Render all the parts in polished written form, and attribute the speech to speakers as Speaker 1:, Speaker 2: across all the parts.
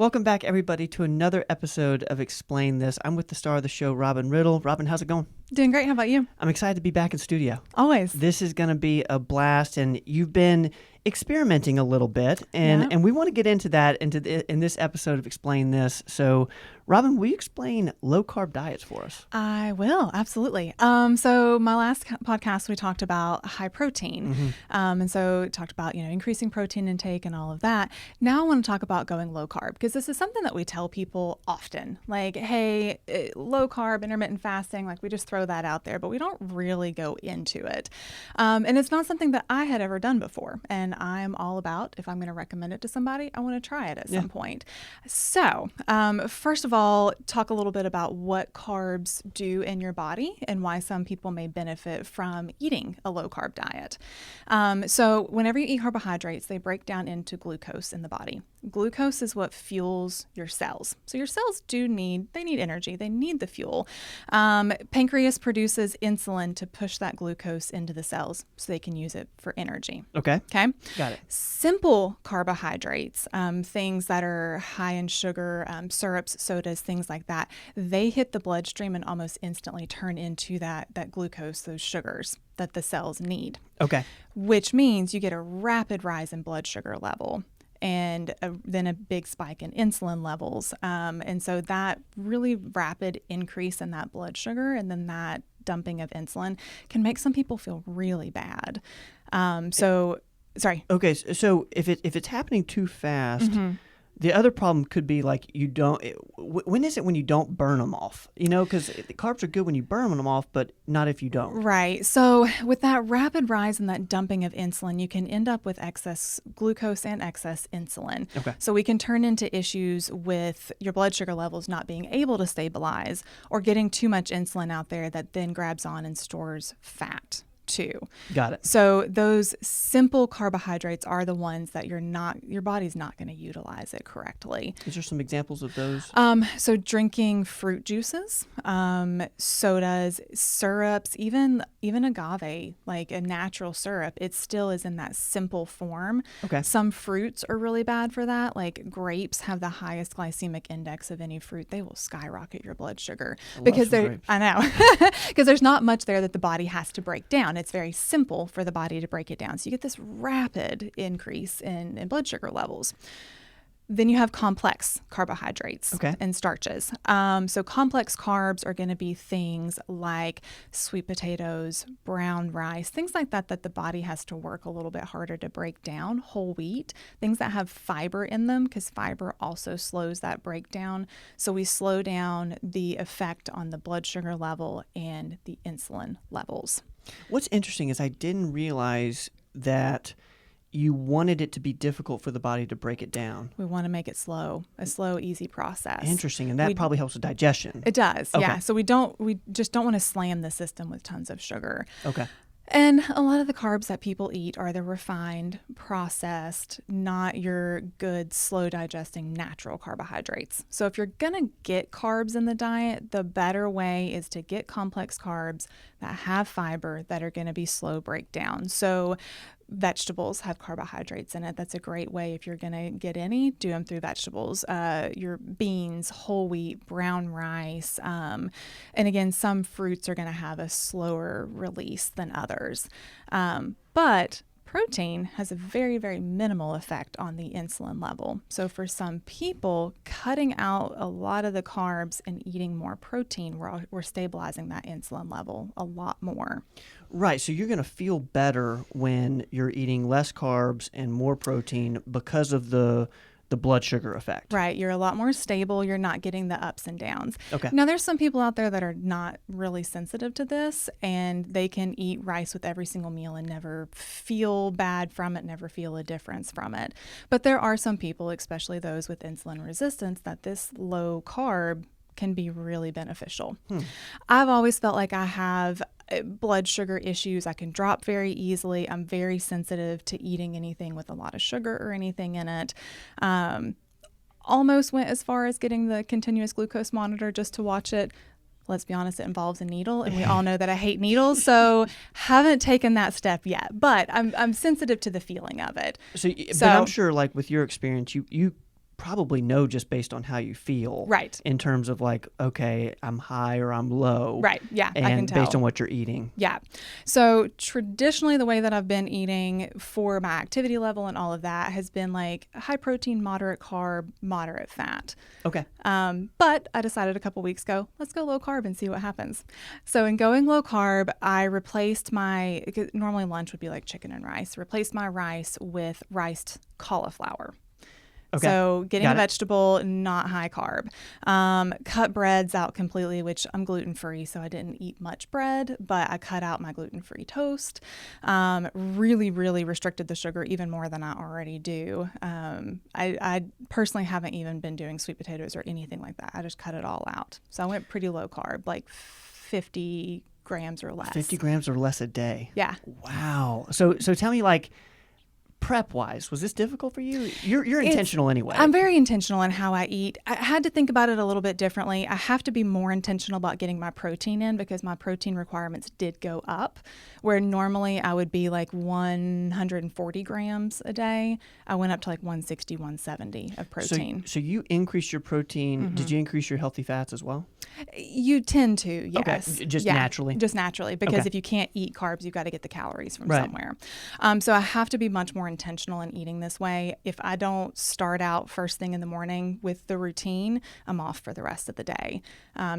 Speaker 1: Welcome back, everybody, to another episode of Explain This. I'm with the star of the show, Robin Riddle. Robin, how's it going?
Speaker 2: Doing great. How about you?
Speaker 1: I'm excited to be back in studio.
Speaker 2: Always.
Speaker 1: This is going to be a blast, and you've been experimenting a little bit, and we want to get into that in this episode of Explain This. So, Robin, will you explain low-carb diets for us?
Speaker 2: I will, absolutely. So my last podcast, we talked about high protein. And so talked about, increasing protein intake and all of that. Now I want to talk about going low carb, because this is something that we tell people often. Like, hey, low carb, intermittent fasting, like we just throw that out there, but we don't really go into it. And it's not something that I had ever done before. And I'm all about, if I'm going to recommend it to somebody, I want to try it at some point. So first of all, talk a little bit about what carbs do in your body and why some people may benefit from eating a low carb diet. So whenever you eat carbohydrates, they break down into glucose in the body. Glucose is what fuels your cells. So your cells need energy. They need the fuel. Pancreas produces insulin to push that glucose into the cells so they can use it for energy.
Speaker 1: Okay.
Speaker 2: Got
Speaker 1: it.
Speaker 2: Simple carbohydrates, things that are high in sugar, syrups, sodas, things like that, they hit the bloodstream and almost instantly turn into that glucose, those sugars that the cells need.
Speaker 1: Okay.
Speaker 2: Which means you get a rapid rise in blood sugar level. And then a big spike in insulin levels. And so that really rapid increase in that blood sugar and then that dumping of insulin can make some people feel really bad. Sorry.
Speaker 1: Okay, so if it's happening too fast, the other problem could be like when is it when you don't burn them off? Because the carbs are good when you burn them off, but not if you don't.
Speaker 2: Right. So with that rapid rise and that dumping of insulin, you can end up with excess glucose and excess insulin.
Speaker 1: Okay.
Speaker 2: So we can turn into issues with your blood sugar levels not being able to stabilize or getting too much insulin out there that then grabs on and stores fat too.
Speaker 1: Got it.
Speaker 2: So those simple carbohydrates are the ones that your body's not going to utilize it correctly.
Speaker 1: Is there some examples of those?
Speaker 2: So drinking fruit juices, sodas, syrups, even agave, like a natural syrup, it still is in that simple form.
Speaker 1: Okay.
Speaker 2: Some fruits are really bad for that. Like grapes have the highest glycemic index of any fruit. They will skyrocket your blood sugar because there's not much there that the body has to break down. It's very simple for the body to break it down. So you get this rapid increase in blood sugar levels. Then you have complex carbohydrates and starches. So complex carbs are going to be things like sweet potatoes, brown rice, things like that the body has to work a little bit harder to break down. Whole wheat, things that have fiber in them, because fiber also slows that breakdown. So we slow down the effect on the blood sugar level and the insulin levels.
Speaker 1: What's interesting is I didn't realize that you wanted it to be difficult for the body to break it down.
Speaker 2: We want to make it a slow, easy process.
Speaker 1: Interesting, and that probably helps with digestion.
Speaker 2: It does, yeah. So we just don't want to slam the system with tons of sugar.
Speaker 1: Okay.
Speaker 2: And a lot of the carbs that people eat are the refined, processed, not your good, slow digesting, natural carbohydrates. So if you're going to get carbs in the diet, the better way is to get complex carbs that have fiber that are going to be slow breakdown. So vegetables have carbohydrates in it. That's a great way. If you're going to get any, do them through vegetables. Your beans, whole wheat, brown rice. And again, some fruits are going to have a slower release than others. But protein has a very, very minimal effect on the insulin level. So for some people, cutting out a lot of the carbs and eating more protein, we're stabilizing that insulin level a lot more.
Speaker 1: Right. So you're going to feel better when you're eating less carbs and more protein because of the blood sugar effect.
Speaker 2: Right. You're a lot more stable. You're not getting the ups and downs.
Speaker 1: Okay.
Speaker 2: Now, there's some people out there that are not really sensitive to this, and they can eat rice with every single meal and never feel bad from it, never feel a difference from it. But there are some people, especially those with insulin resistance, that this low carb can be really beneficial. I've always felt like I have blood sugar issues. I can drop very easily. I'm very sensitive to eating anything with a lot of sugar or anything in it. Almost went as far as getting the continuous glucose monitor just to watch it. Let's be honest, it involves a needle, and we all know that I hate needles, so haven't taken that step yet. But I'm sensitive to the feeling of it.
Speaker 1: So but I'm sure, like with your experience, you probably know just based on how you feel.
Speaker 2: Right.
Speaker 1: In terms of like, okay, I'm high or I'm low.
Speaker 2: Right. Yeah.
Speaker 1: And
Speaker 2: I can tell.
Speaker 1: based on what you're eating.
Speaker 2: Yeah. So traditionally, the way that I've been eating for my activity level and all of that has been like high protein, moderate carb, moderate fat.
Speaker 1: Okay.
Speaker 2: But I decided a couple weeks ago, let's go low carb and see what happens. So in going low carb, I replaced normally lunch would be like chicken and rice, replaced my rice with riced cauliflower.
Speaker 1: Okay.
Speaker 2: So getting
Speaker 1: Got
Speaker 2: a
Speaker 1: it.
Speaker 2: vegetable, not high carb. Cut breads out completely, which I'm gluten-free, so I didn't eat much bread, but I cut out my gluten-free toast. Really, really restricted the sugar even more than I already do. I personally haven't even been doing sweet potatoes or anything like that. I just cut it all out. So I went pretty low carb, like 50 grams or less.
Speaker 1: 50 grams or less a day.
Speaker 2: Yeah.
Speaker 1: Wow. So tell me, like, prep wise, was this difficult for you? You're intentional anyway.
Speaker 2: I'm very intentional in how I eat. I had to think about it a little bit differently. I have to be more intentional about getting my protein in because my protein requirements did go up, where normally I would be like 140 grams a day. I went up to like 160, 170 of protein.
Speaker 1: So you increased your protein.
Speaker 2: Mm-hmm.
Speaker 1: Did you increase your healthy fats as well?
Speaker 2: You tend to, yes.
Speaker 1: Okay. Just naturally?
Speaker 2: Just naturally, because
Speaker 1: Okay.
Speaker 2: if you can't eat carbs, you've got to get the calories from
Speaker 1: Right.
Speaker 2: somewhere. So I have to be much more intentional in eating this way. If I don't start out first thing in the morning with the routine, I'm off for the rest of the day.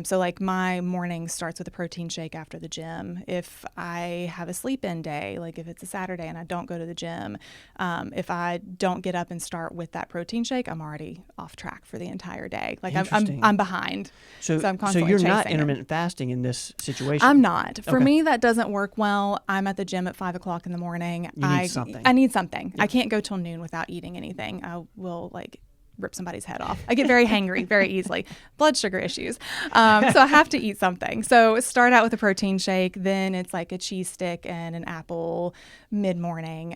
Speaker 2: So like my morning starts with a protein shake after the gym. If I have a sleep-in day, like if it's a Saturday and I don't go to the gym, if I don't get up and start with that protein shake, I'm already off track for the entire day. Like I'm behind. So I'm constantly
Speaker 1: you're not
Speaker 2: chasing it.
Speaker 1: intermittent fasting in this situation.
Speaker 2: I'm not. For
Speaker 1: Okay.
Speaker 2: me, that doesn't work well. I'm at the gym at 5 o'clock in the morning.
Speaker 1: You need something.
Speaker 2: I need something.
Speaker 1: Yeah.
Speaker 2: I can't go till noon without eating anything. I will like rip somebody's head off. I get very hangry very easily. Blood sugar issues. So I have to eat something. So start out with a protein shake. Then it's like a cheese stick and an apple mid-morning.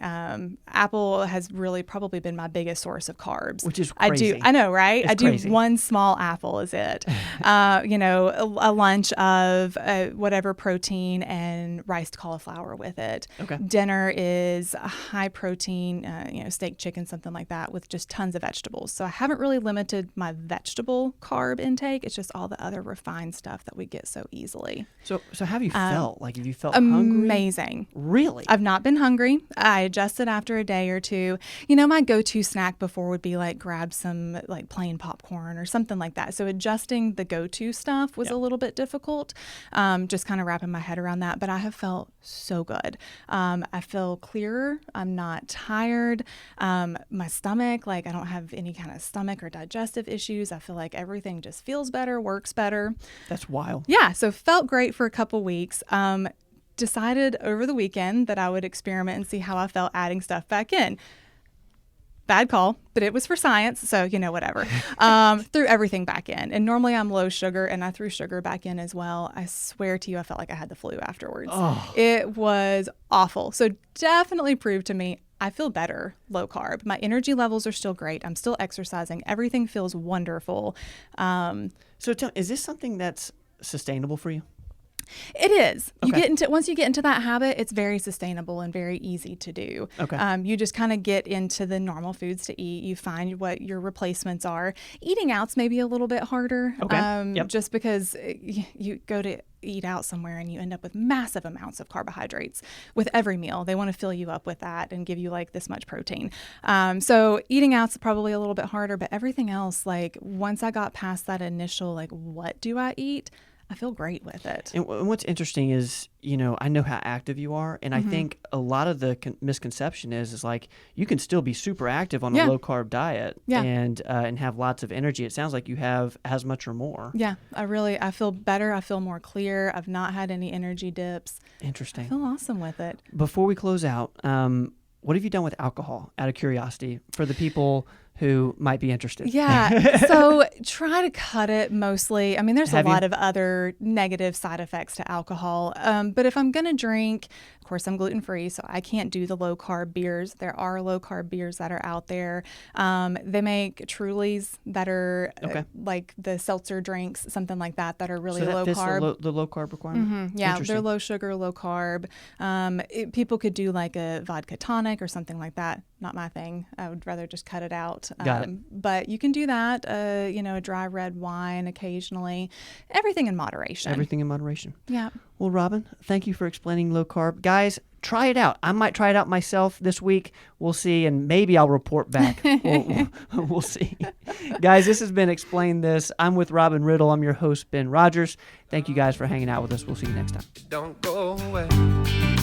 Speaker 2: Apple has really probably been my biggest source of carbs.
Speaker 1: Which is crazy.
Speaker 2: I know, right?
Speaker 1: It's
Speaker 2: I do
Speaker 1: crazy.
Speaker 2: one small apple is it. A lunch of whatever protein and riced cauliflower with it.
Speaker 1: Okay.
Speaker 2: Dinner is a high protein, steak, chicken, something like that with just tons of vegetables. So I haven't really limited my vegetable carb intake. It's just all the other refined stuff that we get so easily.
Speaker 1: So how have you felt? Like, have you felt hungry?
Speaker 2: Amazing.
Speaker 1: Really?
Speaker 2: I've not been hungry. I adjusted after a day or two. My go-to snack before would be like grab some like plain popcorn or something like that. So adjusting the go-to stuff was a little bit difficult. Just kind of wrapping my head around that. But I have felt so good. I feel clearer. I'm not tired. My stomach, like I don't have any kind of stomach or digestive issues. I feel like everything just feels better, works better.
Speaker 1: That's wild.
Speaker 2: Yeah. So felt great for a couple weeks. Decided over the weekend that I would experiment and see how I felt adding stuff back in. Bad call, but it was for science, so whatever. Threw everything back in. And normally I'm low sugar, and I threw sugar back in as well. I swear to you, I felt like I had the flu afterwards.
Speaker 1: Oh.
Speaker 2: It was awful. So definitely proved to me I feel better low carb. My energy levels are still great. I'm still exercising. Everything feels wonderful.
Speaker 1: So is this something that's sustainable for you?
Speaker 2: It is.
Speaker 1: Okay.
Speaker 2: Once you get into that habit, it's very sustainable and very easy to do.
Speaker 1: Okay.
Speaker 2: You just kind of get into the normal foods to eat. You find what your replacements are. Eating out's maybe a little bit harder.
Speaker 1: Okay. Yep.
Speaker 2: Just because you go to eat out somewhere and you end up with massive amounts of carbohydrates with every meal. They want to fill you up with that and give you like this much protein. So eating out's probably a little bit harder, but everything else, like once I got past that initial, like, what do I eat? I feel great with it.
Speaker 1: And what's interesting is, I know how active you are. And I think a lot of the misconception is like, you can still be super active on a low carb diet and have lots of energy. It sounds like you have as much or more.
Speaker 2: Yeah, I feel better. I feel more clear. I've not had any energy dips.
Speaker 1: Interesting.
Speaker 2: I feel awesome with it.
Speaker 1: Before we close out, what have you done with alcohol, out of curiosity, for the people who might be interested?
Speaker 2: Yeah. So try to cut it mostly. I mean, there's a lot of other negative side effects to alcohol. But if I'm going to drink, of course, I'm gluten-free, so I can't do the low-carb beers. There are low-carb beers that are out there. They make Trulies that are like the seltzer drinks, something like that are really
Speaker 1: so that fits
Speaker 2: low-carb.
Speaker 1: the low-carb requirement?
Speaker 2: Mm-hmm. Yeah, they're low sugar, low carb. People could do like a vodka tonic or something like that. not my thing. I would rather just cut it out.
Speaker 1: Got it.
Speaker 2: But you can do that, a dry red wine occasionally, everything in moderation.
Speaker 1: Everything in moderation.
Speaker 2: Yeah.
Speaker 1: Well, Robin, thank you for explaining low carb. Guys, try it out. I might try it out myself this week. We'll see, and maybe I'll report back. We'll see. Guys, this has been Explain This. I'm with Robin Riddle. I'm your host, Ben Rogers. Thank you guys for hanging out with us. We'll see you next time.
Speaker 3: Don't go away.